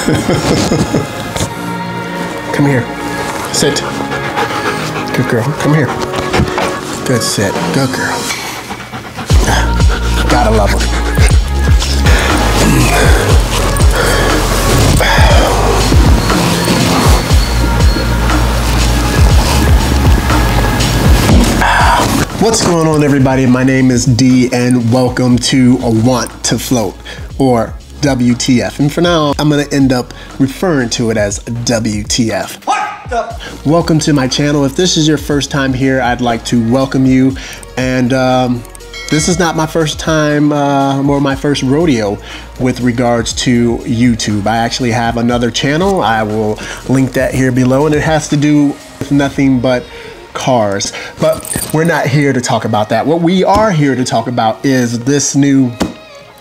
Come here. Sit. Good girl. Come here. Good sit. Good girl. Gotta love them. What's going on, everybody? My name is D and welcome to a Want to Float, or WTF. And for now, I'm gonna end up referring to it as WTF. What the? Welcome to my channel. If this is your first time here, I'd like to welcome you. And this is not my first time or my first rodeo with regards to YouTube. I actually have another channel. I will link that here below, and it has to do with nothing but cars. But we're not here to talk about that. What we are here to talk about is this new,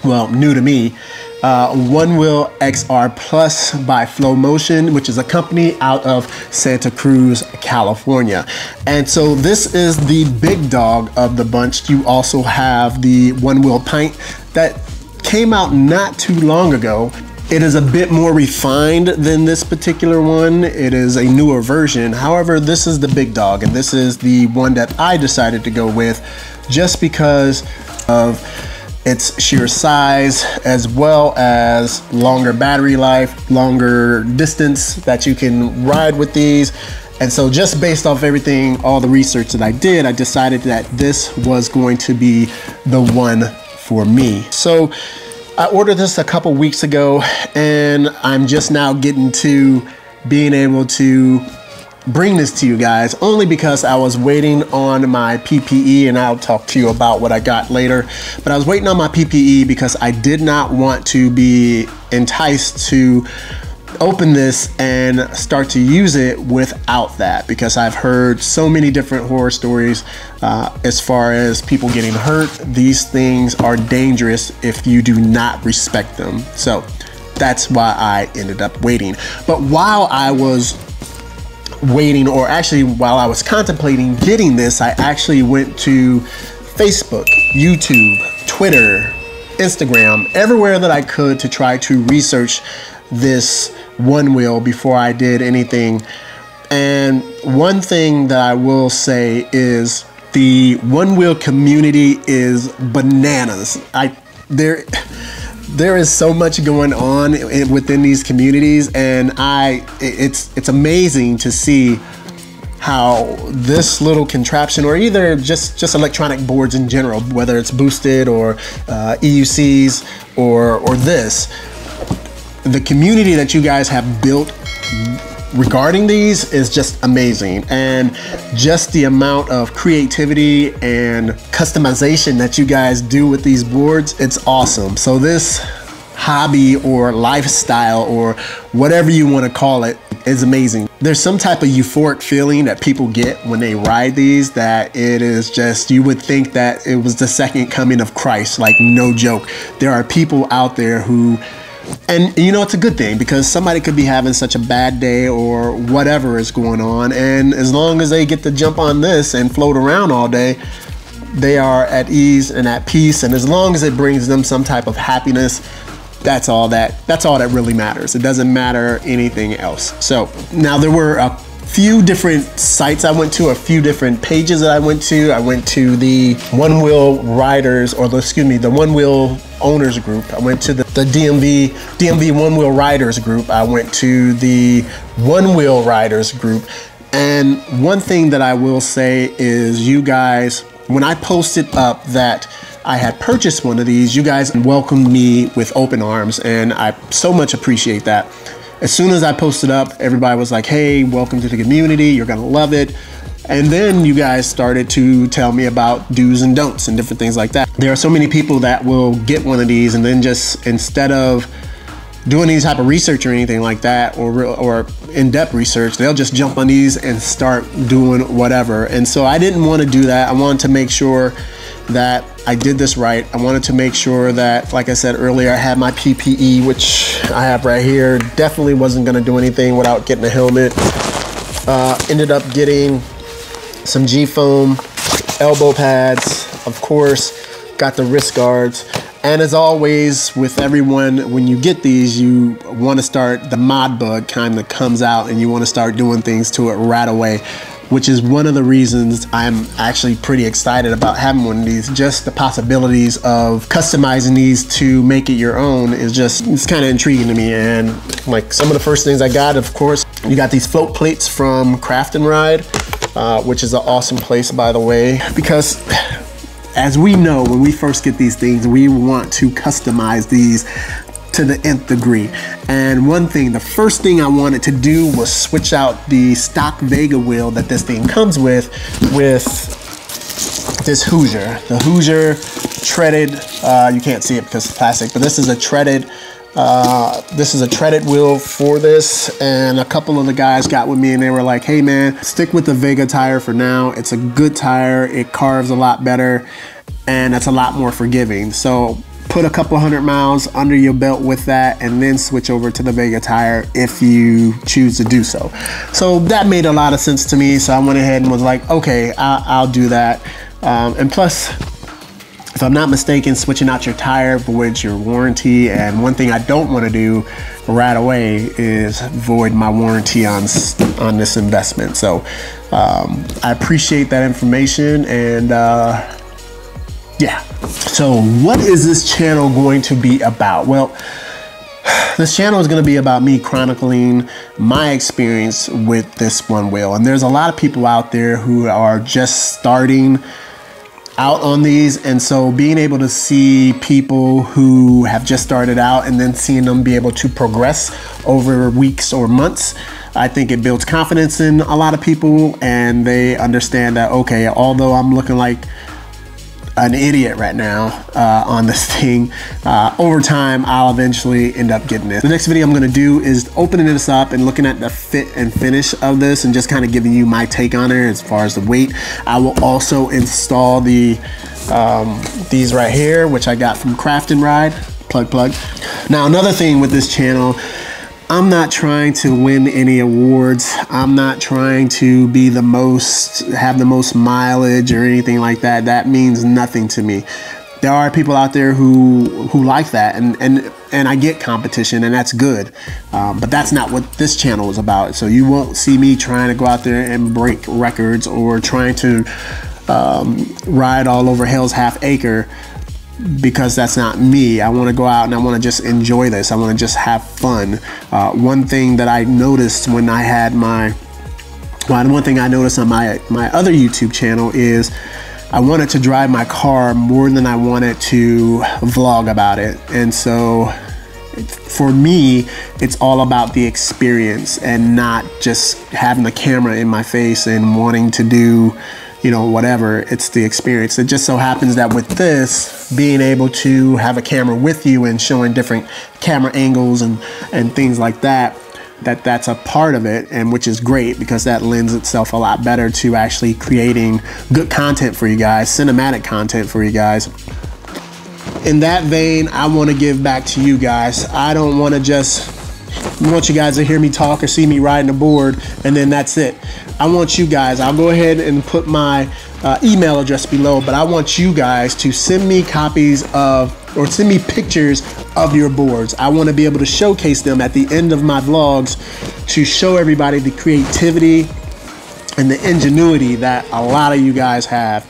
well, new to me, OneWheel XR Plus by Flow Motion, which is a company out of Santa Cruz, California. And so this is the big dog of the bunch. You also have the OneWheel Pint that came out not too long ago. It is a bit more refined than this particular one. It is a newer version. However, this is the big dog, and this is the one that I decided to go with just because of its sheer size, as well as longer battery life, longer distance that you can ride with these. And so just based off everything, all the research that I did, I decided that this was going to be the one for me. So I ordered this a couple weeks ago, and I'm just now getting to being able to bring this to you guys, only because I was waiting on my PPE, and I'll talk to you about what I got later. But I was waiting on my PPE because I did not want to be enticed to open this and start to use it without that, because I've heard so many different horror stories as far as people getting hurt. These things are dangerous if you do not respect them. So that's why I ended up waiting. But while I was waiting, or actually while I was contemplating getting this, I actually went to Facebook, YouTube, Twitter, Instagram, everywhere that I could to try to research this OneWheel before I did anything. And one thing that I will say is the OneWheel community is bananas. There is so much going on within these communities, and it's amazing to see how this little contraption, or either just electronic boards in general, whether it's boosted or EUCs or this, the community that you guys have built regarding these is just amazing. And just the amount of creativity and customization that you guys do with these boards, it's awesome. So this hobby or lifestyle, or whatever you want to call it, is amazing. There's some type of euphoric feeling that people get when they ride these, that it is just, you would think that it was the second coming of Christ. Like, no joke. There are people out there who, and you know, it's a good thing, because somebody could be having such a bad day or whatever is going on, and as long as they get to jump on this and float around all day, they are at ease and at peace. And as long as it brings them some type of happiness, that's all that really matters. It doesn't matter anything else. So now, there were a few different sites I went to, a few different pages that I went to. I went to the OneWheel Riders, or the OneWheel Owners group. I went to the DMV OneWheel Riders group. I went to the OneWheel Riders group. And one thing that I will say is, you guys, when I posted up that I had purchased one of these, you guys welcomed me with open arms, and I so much appreciate that. As soon as I posted up, everybody was like, hey, welcome to the community, you're gonna love it. And then you guys started to tell me about do's and don'ts and different things like that. There are so many people that will get one of these, and then just, instead of doing any type of research or anything like that, or in-depth research, they'll just jump on these and start doing whatever. And so I didn't want to do that. I wanted to make sure that I did this right. I wanted to make sure that, like I said earlier, I had my PPE, which I have right here. Definitely wasn't gonna do anything without getting a helmet. Ended up getting some G-foam, elbow pads, of course, got the wrist guards, And as always, with everyone, when you get these, you want to start, the mod bug kind of comes out and you want to start doing things to it right away, which is one of the reasons I'm actually pretty excited about having one of these. Just the possibilities of customizing these to make it your own is just, it's kind of intriguing to me. And like some of the first things I got, of course, you got these float plates from Craft and Ride, which is an awesome place, by the way, because as we know, when we first get these things, we want to customize these to the nth degree. And one thing, the first thing I wanted to do was switch out the stock Vega wheel that this thing comes with this Hoosier. The Hoosier treaded, you can't see it because it's plastic, but this is a treaded wheel for this. And a couple of the guys got with me and they were like, hey man, stick with the Vega tire for now. It's a good tire, it carves a lot better, and it's a lot more forgiving. So put a couple 100 miles under your belt with that, and then switch over to the Vega tire if you choose to do so. So that made a lot of sense to me. So I went ahead and was like, okay, I'll do that. And plus, if I'm not mistaken, switching out your tire voids your warranty. And one thing I don't want to do right away is void my warranty on this investment. So I appreciate that information. And yeah, so what is this channel going to be about? Well, this channel is going to be about me chronicling my experience with this one wheel. And there's a lot of people out there who are just starting out on these, and so being able to see people who have just started out and then seeing them be able to progress over weeks or months, I think it builds confidence in a lot of people, and they understand that, okay, although I'm looking like an idiot right now on this thing, over time I'll eventually end up getting it. The next video I'm gonna do is opening this up and looking at the fit and finish of this and just kind of giving you my take on it as far as the weight. I will also install these right here, which I got from Craft and Ride, plug. Now another thing with this channel, I'm not trying to win any awards. I'm not trying to be the most, have the most mileage or anything like that. That means nothing to me. There are people out there who like that, and I get competition, and that's good. But that's not what this channel is about. So you won't see me trying to go out there and break records or trying to ride all over Hell's Half Acre, because that's not me. I want to go out and I want to just enjoy this. I want to just have fun. One thing that I noticed when I had one thing I noticed on my other YouTube channel is I wanted to drive my car more than I wanted to vlog about it. And so for me, it's all about the experience and not just having the camera in my face and wanting to do, you know, whatever. It's the experience. It just so happens that with this, being able to have a camera with you and showing different camera angles and things like that, that's a part of it, and which is great because that lends itself a lot better to actually creating good content for you guys, cinematic content for you guys. In that vein, I want to give back to you guys. I don't want to just want you guys to hear me talk or see me riding a board and then that's it. I want you guys, I'll go ahead and put my email address below, but I want you guys to send me copies of, or send me pictures of your boards. I want to be able to showcase them at the end of my vlogs to show everybody the creativity and the ingenuity that a lot of you guys have.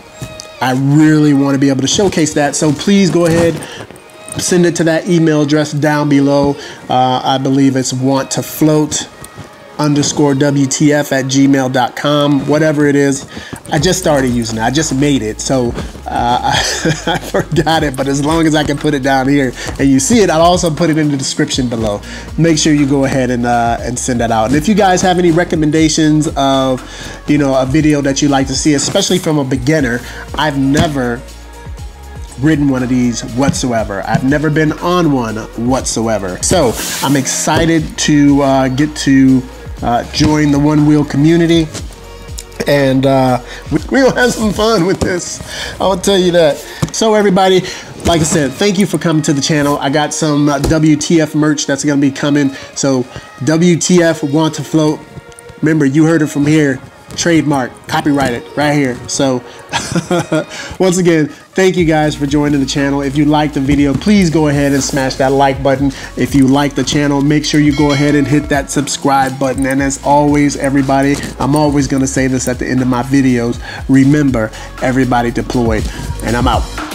I really want to be able to showcase that, so please go ahead, send it to that email address down below. I believe it's WantToFloat.WTF@gmail.com, whatever it is. I just started using it. I just made it, so I forgot it, but as long as I can put it down here and you see it, I'll also put it in the description below. Make sure you go ahead and send that out. And if you guys have any recommendations of, you know, a video that you'd like to see, especially from a beginner, I've never ridden one of these whatsoever. I've never been on one whatsoever. So I'm excited to get to join the one wheel community, and we'll have some fun with this, I'll tell you that. So everybody, like I said, thank you for coming to the channel. I got some WTF merch that's gonna be coming. So WTF Want to Float. Remember, you heard it from here. trademark, copyrighted right here. So once again, thank you guys for joining the channel. If you liked the video, please go ahead and smash that like button. If you like the channel, make sure you go ahead and hit that subscribe button. And as always, everybody, I'm always going to say this at the end of my videos. Remember, everybody deployed, and I'm out.